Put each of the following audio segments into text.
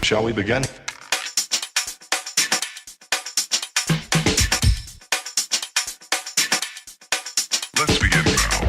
Shall we begin? Let's begin now.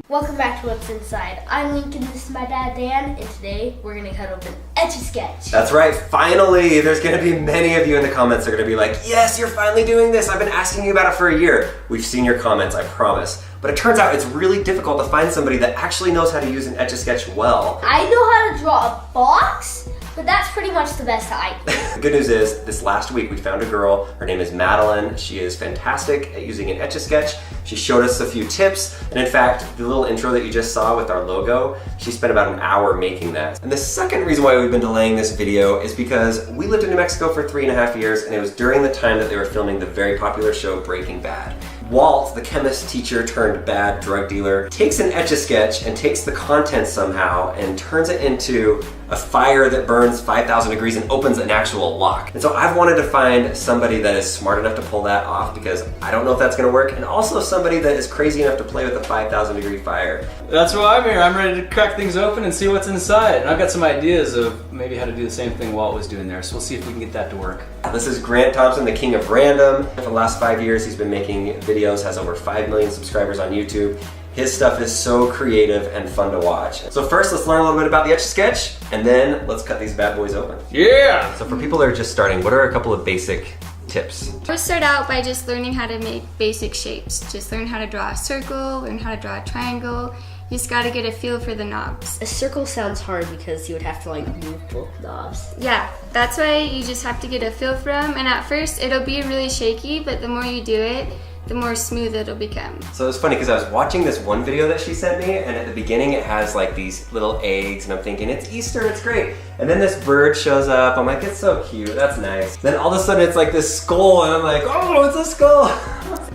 Welcome back to What's Inside. I'm Lincoln, this is my dad Dan, and today we're gonna cut open Etch-a-Sketch. That's right, finally! There's gonna be many of you in the comments that are gonna be like, yes, you're finally doing this. I've been asking you about it for a year. We've seen your comments, I promise. But it turns out it's really difficult to find somebody that actually knows how to use an Etch-a-Sketch well. I know how to draw a box, but that's pretty much the best I can. The good news is, this last week we found a girl. Her name is Madeline. She is fantastic at using an Etch-a-Sketch. She showed us a few tips, and in fact, the little intro that you just saw with our logo, she spent about an hour making that. And the second reason why we've been delaying this video is because we lived in New Mexico for 3.5 years, and it was during the time that they were filming the very popular show Breaking Bad. Walt, the chemist teacher turned bad drug dealer, takes an Etch-a-Sketch and takes the content somehow and turns it into a fire that burns 5,000 degrees and opens an actual lock. And so I've wanted to find somebody that is smart enough to pull that off because I don't know if that's gonna work, and also somebody that is crazy enough to play with a 5,000 degree fire. That's why I'm here. I'm ready to crack things open and see what's inside. And I've got some ideas of maybe how to do the same thing Walt was doing there, so we'll see if we can get that to work. This is Grant Thompson, the king of random. For the last 5 years, he's been making videos, has over 5 million subscribers on YouTube. His stuff is so creative and fun to watch. So first, let's learn a little bit about the Etch-a-Sketch, and then let's cut these bad boys open. Yeah! So for people that are just starting, what are a couple of basic tips? First, start out by just learning how to make basic shapes. Just learn how to draw a circle, learn how to draw a triangle. You just gotta get a feel for the knobs. A circle sounds hard because you would have to like move both knobs. Yeah, that's why you just have to get a feel for them. And at first, it'll be really shaky, but the more you do it, the more smooth it'll become. So it's funny because I was watching this one video that she sent me, and at the beginning it has like these little eggs, and I'm thinking, it's Easter, it's great. And then this bird shows up, I'm like, it's so cute, that's nice. Then all of a sudden it's like this skull, and I'm like, oh, it's a skull.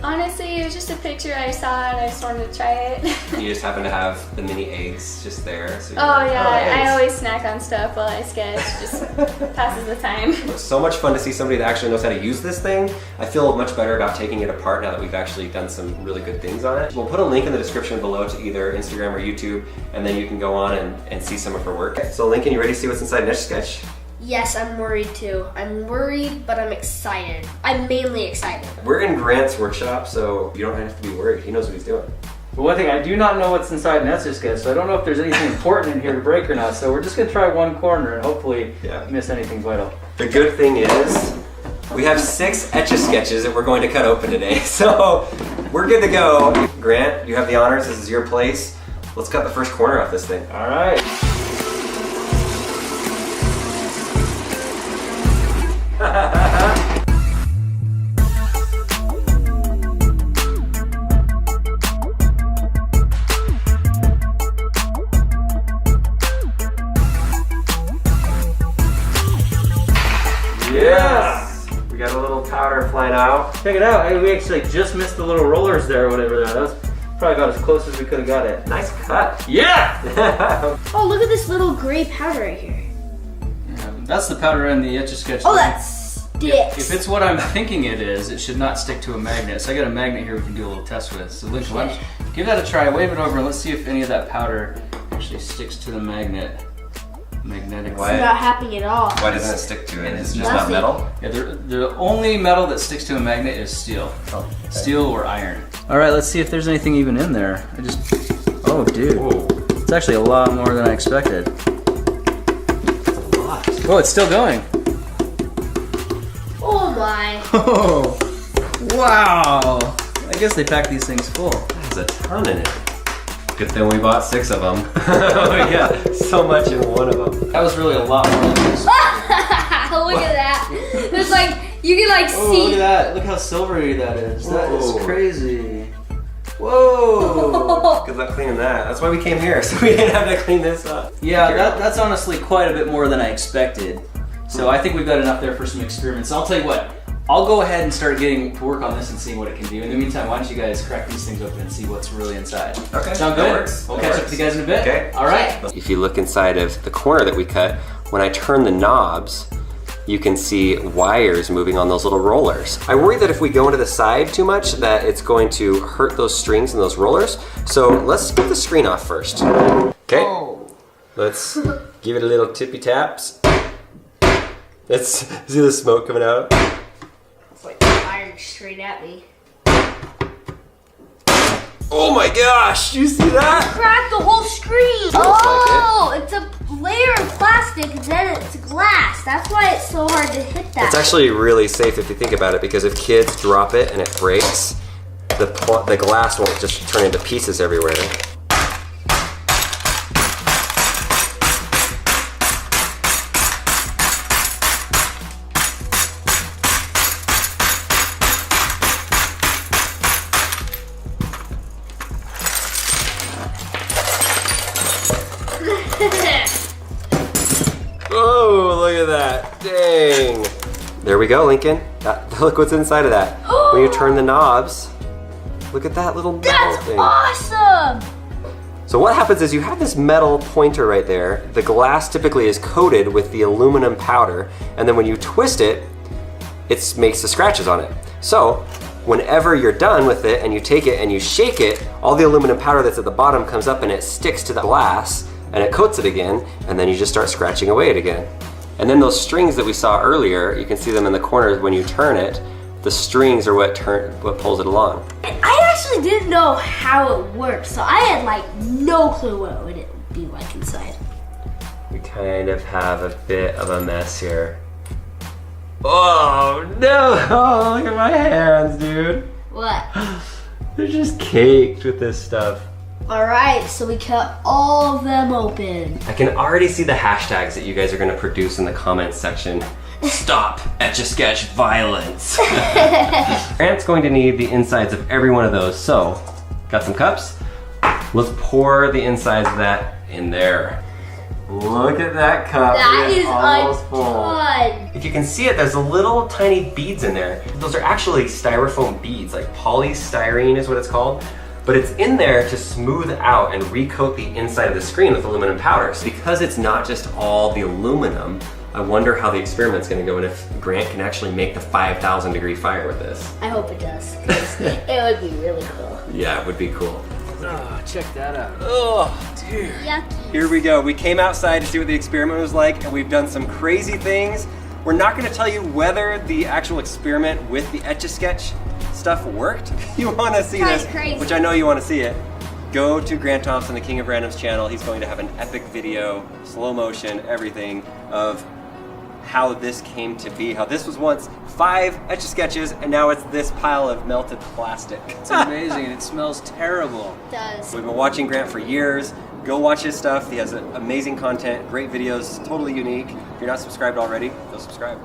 Honestly, it was just a picture I saw and I just wanted to try it. You just happen to have the mini eggs just there. So you're Oh like, yeah, I eggs. always snack on stuff while I sketch, just passes the time. It's so much fun to see somebody that actually knows how to use this thing. I feel much better about taking it apart now that we've actually done some really good things on it. We'll put a link in the description below to either Instagram or YouTube, and then you can go on and see some of her work. So Lincoln, you ready to see what's inside Etch-a-Sketch? Yes, I'm worried too. I'm worried, but I'm excited. I'm mainly excited. We're in Grant's workshop, so you don't have to be worried. He knows what he's doing. But one thing, I do not know what's inside an Etch-a-Sketch, so I don't know if there's anything important in here to break or not, so we're just gonna try one corner and hopefully miss anything vital. The good thing is, we have 6 Etch-a-Sketches that we're going to cut open today, so we're good to go. Grant, you have the honors. This is your place. Let's cut the first corner off this thing. All right. Yes! We got a little powder flying out. Check it out. Hey, we actually just missed the little rollers there or whatever that was. Probably about as close as we could have got it. Nice cut. Yeah! Oh, look at this little gray powder right here. That's the powder in the Etch-a-Sketch. Oh, that sticks. If it's what I'm thinking it is, it should not stick to a magnet. So I got a magnet here we can do a little test with. So Lincoln, why don't you give that a try. Wave it over and let's see if any of that powder actually sticks to the magnet. Magnetic. It's not happening at all. Why doesn't it stick to it? Is it just Nothing. not metal? Yeah, the only metal that sticks to a magnet is steel. Oh, okay. Steel or iron. All right, let's see if there's anything even in there. Oh dude. Whoa. It's actually a lot more than I expected. That's a lot. Oh, it's still going. Oh my. Oh, wow. I guess they pack these things full. There's a ton in it. Good thing we bought 6 of them. Oh yeah, so much in one of them. That was really a lot more than this. Look at that. There's like, you can like Oh, see. look at that. Look how silvery that is. That is Whoa. crazy. Whoa. Good luck cleaning that. That's why we came here, so we didn't have to clean this up. Yeah, that's honestly quite a bit more than I expected. So I think we've got enough there for some experiments. I'll tell you what, I'll go ahead and start getting to work on this and seeing what it can do. In the meantime, why don't you guys crack these things open and see what's really inside. Okay, Sound that good? works. We'll That catch up works. with you guys in a bit. Okay. All right. If you look inside of the corner that we cut, when I turn the knobs, you can see wires moving on those little rollers. I worry that if we go into the side too much that it's going to hurt those strings and those rollers. So let's get the screen off first. Okay, let's give it a little tippy taps. Let's see the smoke coming out. It's like firing straight at me. Oh my gosh, you see that? Cracked the whole screen. Looks It's a layer of plastic and then it's glass. That's why it's so hard to hit that. It's actually really safe if you think about it, because if kids drop it and it breaks, the glass won't just turn into pieces everywhere. Oh, look at that. Dang. There we go, Lincoln. Look what's inside of that. When you turn the knobs, look at that little metal That's thing. awesome. So what happens is you have this metal pointer right there. The glass typically is coated with the aluminum powder, and then when you twist it, it makes the scratches on it. So whenever you're done with it and you take it and you shake it, all the aluminum powder that's at the bottom comes up and it sticks to the glass and it coats it again, and then you just start scratching away at it again. And then those strings that we saw earlier, you can see them in the corners when you turn it. The strings are what pulls it along. I actually didn't know how it worked, so I had like no clue what it would be like inside. We kind of have a bit of a mess here. Oh no! Oh, look at my hands, dude. What? They're just caked with this stuff. Alright, so we cut all of them open. I can already see the hashtags that you guys are going to produce in the comments section. Stop Etch-a-Sketch violence. Grant's going to need the insides of every one of those. So, got some cups? Let's pour the insides of that in there. Look at that cup. That It is almost a full. ton. If you can see it, there's little tiny beads in there. Those are actually styrofoam beads, like polystyrene is what it's called. But it's in there to smooth out and recoat the inside of the screen with aluminum powder. So because it's not just all the aluminum, I wonder how the experiment's gonna go and if Grant can actually make the 5,000 degree fire with this. I hope it does, 'cause it would be really cool. Yeah, it would be cool. Oh, check that out. Oh, dude. Yucky. Here we go. We came outside to see what the experiment was like, and we've done some crazy things. We're not gonna tell you whether the actual experiment with the Etch-a-Sketch stuff worked. If you wanna see Kinda this, crazy. which I know you wanna see it, go to Grant Thompson, the King of Random's channel. He's going to have an epic video, slow motion, everything, of how this came to be, how this was once 5 Etch-a-Sketches, and now it's this pile of melted plastic. It's amazing and it smells terrible. It does. We've been watching Grant for years. Go watch his stuff. He has amazing content, great videos, totally unique. If you're not subscribed already, go subscribe.